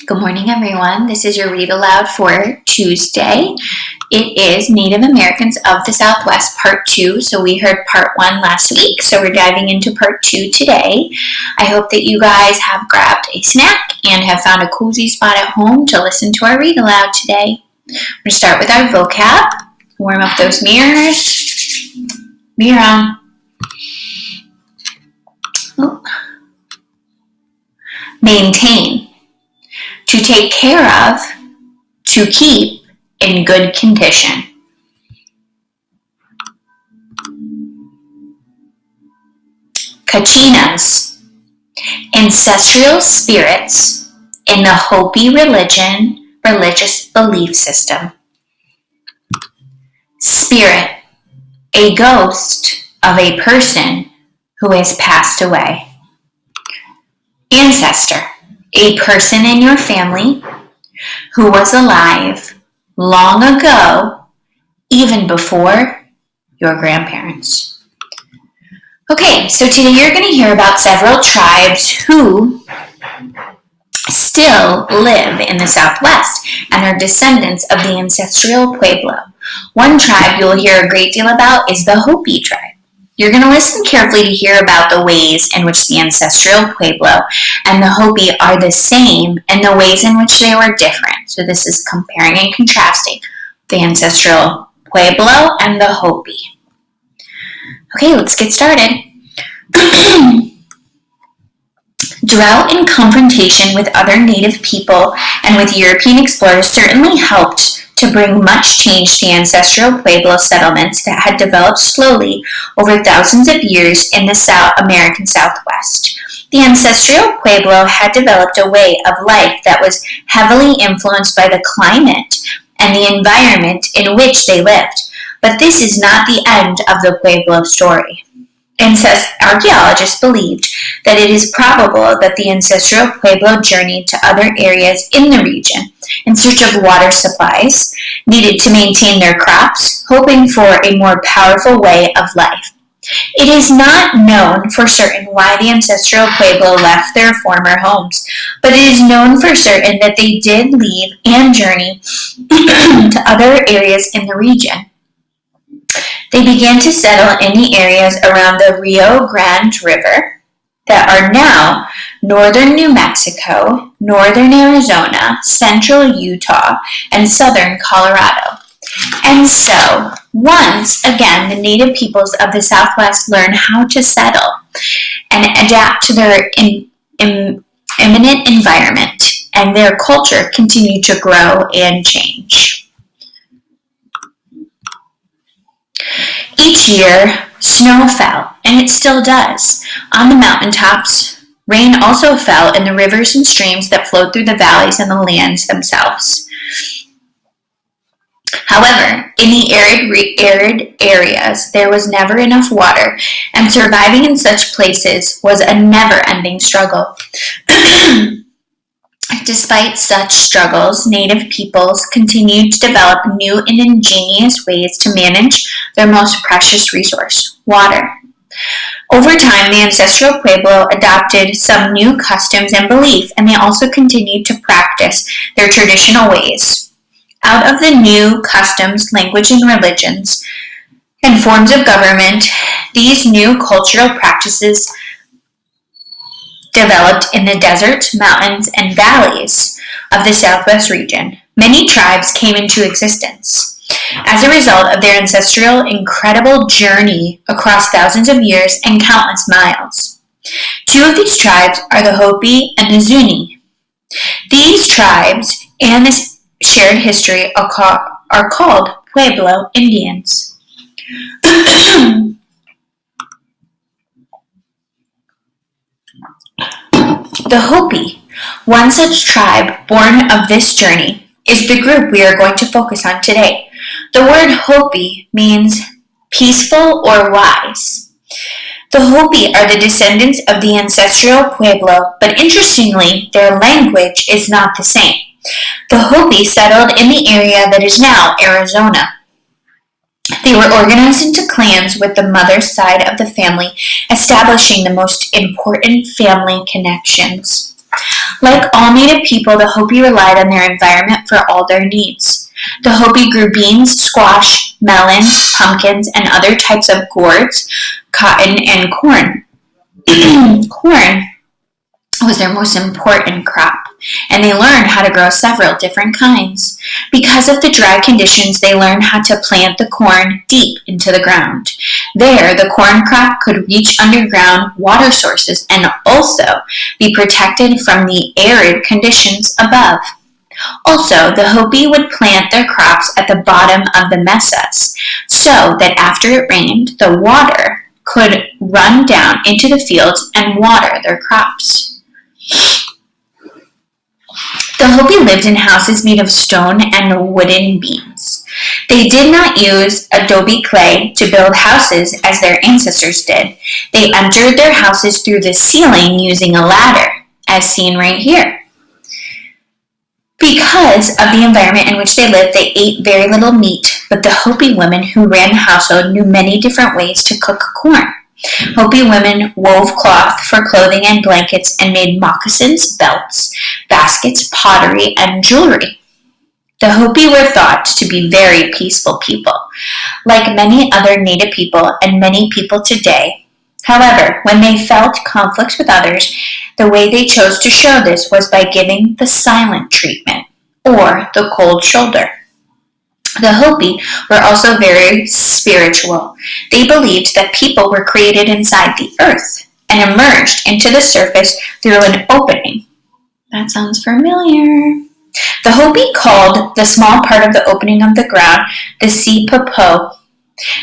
Good morning, everyone. This is your Read Aloud for Tuesday. It is Native Americans of the Southwest, Part 2. So we heard Part 1 last week, so we're diving into Part 2 today. I hope that you guys have grabbed a snack and have found a cozy spot at home to listen to our Read Aloud today. We're going to start with our vocab. Warm up those mirrors. Mirror on. Maintain. To take care of, to keep in good condition. Kachinas, ancestral spirits in the Hopi religious belief system. Spirit, a ghost of a person who has passed away. Ancestor, a person in your family who was alive long ago, even before your grandparents. Okay, so today you're going to hear about several tribes who still live in the Southwest and are descendants of the ancestral Pueblo. One tribe you'll hear a great deal about is the Hopi tribe. You're going to listen carefully to hear about the ways in which the ancestral Pueblo and the Hopi are the same and the ways in which they were different. So this is comparing and contrasting the ancestral Pueblo and the Hopi. Okay, let's get started. Drought and confrontation with other native people and with European explorers certainly helped to bring much change to the ancestral Pueblo settlements that had developed slowly over thousands of years in the American Southwest. The ancestral Pueblo had developed a way of life that was heavily influenced by the climate and the environment in which they lived. But this is not the end of the Pueblo story. Archaeologists believed that it is probable that the ancestral Pueblo journeyed to other areas in the region in search of water supplies needed to maintain their crops, hoping for a more powerful way of life. It is not known for certain why the ancestral Pueblo left their former homes, but it is known for certain that they did leave and journey to other areas in the region. They began to settle in the areas around the Rio Grande River that are now northern New Mexico, northern Arizona, central Utah, and southern Colorado. And so, once again, the native peoples of the Southwest learn how to settle and adapt to their imminent environment, and their culture continued to grow and change. Each year, snow fell, and it still does, on the mountaintops. Rain also fell in the rivers and streams that flowed through the valleys and the lands themselves. However, in the arid areas, there was never enough water, and surviving in such places was a never-ending struggle. Despite such struggles, native peoples continued to develop new and ingenious ways to manage their most precious resource, water. Over time, the ancestral Pueblo adopted some new customs and belief, and they also continued to practice their traditional ways. Out of the new customs, language, and religions, and forms of government, these new cultural practices developed in the deserts, mountains, and valleys of the Southwest region. Many tribes came into existence as a result of their ancestral incredible journey across thousands of years and countless miles. Two of these tribes are the Hopi and the Zuni. These tribes and this shared history are called Pueblo Indians. The Hopi, one such tribe born of this journey, is the group we are going to focus on today. The word Hopi means peaceful or wise. The Hopi are the descendants of the ancestral Pueblo, but interestingly, their language is not the same. The Hopi settled in the area that is now Arizona. They were organized into clans with the mother's side of the family, establishing the most important family connections. Like all native people, the Hopi relied on their environment for all their needs. The Hopi grew beans, squash, melons, pumpkins, and other types of gourds, cotton, and corn. Corn was their most important crop, and they learned how to grow several different kinds. Because of the dry conditions, they learned how to plant the corn deep into the ground. There, the corn crop could reach underground water sources and also be protected from the arid conditions above. Also, the Hopi would plant their crops at the bottom of the mesas so that after it rained, the water could run down into the fields and water their crops. The Hopi lived in houses made of stone and wooden beams. They did not use adobe clay to build houses as their ancestors did. They entered their houses through the ceiling using a ladder, as seen right here. Because of the environment in which they lived, they ate very little meat, but the Hopi women who ran the household knew many different ways to cook corn. Hopi women wove cloth for clothing and blankets and made moccasins, belts, baskets, pottery, and jewelry. The Hopi were thought to be very peaceful people, like many other native people and many people today. However, when they felt conflicts with others, the way they chose to show this was by giving the silent treatment, or the cold shoulder. The Hopi were also very spiritual. They believed that people were created inside the earth and emerged into the surface through an opening. That sounds familiar. The Hopi called the small part of the opening of the ground the sipapo.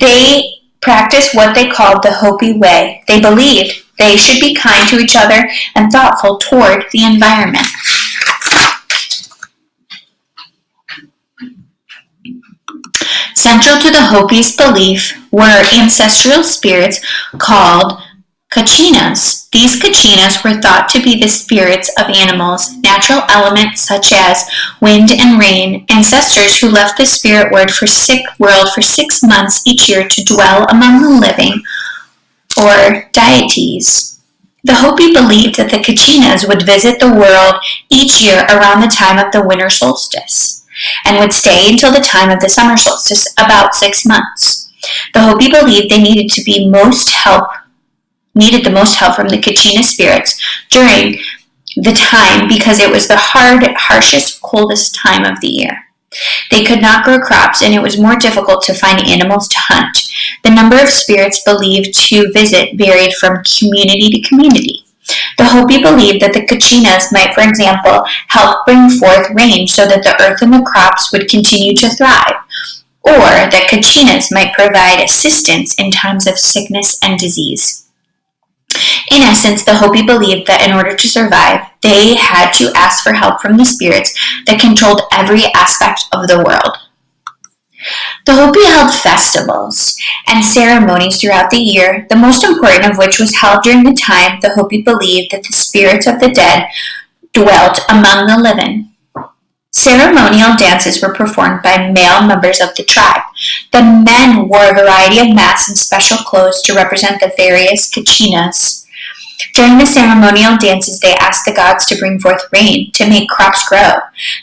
They practiced what they called the Hopi way. They believed they should be kind to each other and thoughtful toward the environment. Central to the Hopi's belief were ancestral spirits called kachinas. These kachinas were thought to be the spirits of animals, natural elements such as wind and rain, ancestors who left the spirit world for 6 months each year to dwell among the living, or deities. The Hopi believed that the kachinas would visit the world each year around the time of the winter solstice, and would stay until the time of the summer solstice, about 6 months. The Hopi believed they needed the most help from the Kachina spirits during the time because it was the harshest, coldest time of the year. They could not grow crops, and it was more difficult to find animals to hunt. The number of spirits believed to visit varied from community to community. The Hopi believed that the Kachinas might, for example, help bring forth rain so that the earth and the crops would continue to thrive, or that Kachinas might provide assistance in times of sickness and disease. In essence, the Hopi believed that in order to survive, they had to ask for help from the spirits that controlled every aspect of the world. The Hopi held festivals and ceremonies throughout the year, the most important of which was held during the time the Hopi believed that the spirits of the dead dwelt among the living. Ceremonial dances were performed by male members of the tribe. The men wore a variety of masks and special clothes to represent the various kachinas. During the ceremonial dances, they asked the gods to bring forth rain to make crops grow.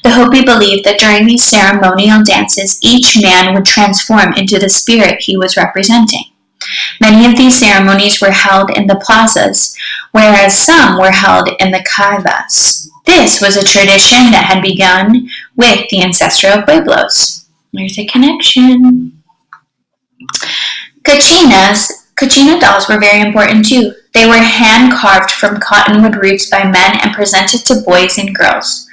The Hopi believed that during these ceremonial dances, each man would transform into the spirit he was representing. Many of these ceremonies were held in the plazas, whereas some were held in the kaivas. This was a tradition that had begun with the ancestral pueblos. There's a connection. Kachina dolls were very important too. They were hand-carved from cottonwood roots by men and presented to boys and girls.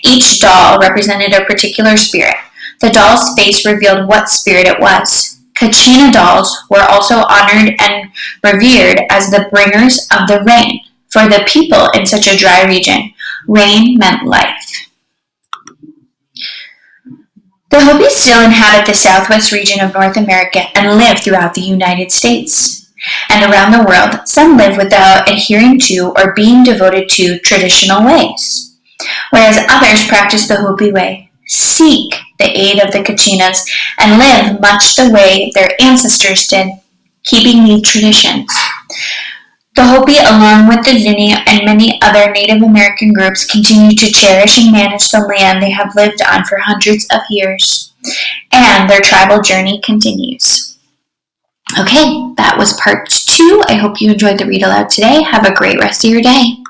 Each doll represented a particular spirit. The doll's face revealed what spirit it was. Kachina dolls were also honored and revered as the bringers of the rain. For the people in such a dry region, rain meant life. The Hopi still inhabit the southwest region of North America and live throughout the United States and around the world. Some live without adhering to or being devoted to traditional ways, whereas others practice the Hopi way, seek the aid of the Kachinas, and live much the way their ancestors did, keeping these traditions. The Hopi, along with the Zuni and many other Native American groups, continue to cherish and manage the land they have lived on for hundreds of years, and their tribal journey continues. Okay, that was part 2. I hope you enjoyed the read aloud today. Have a great rest of your day.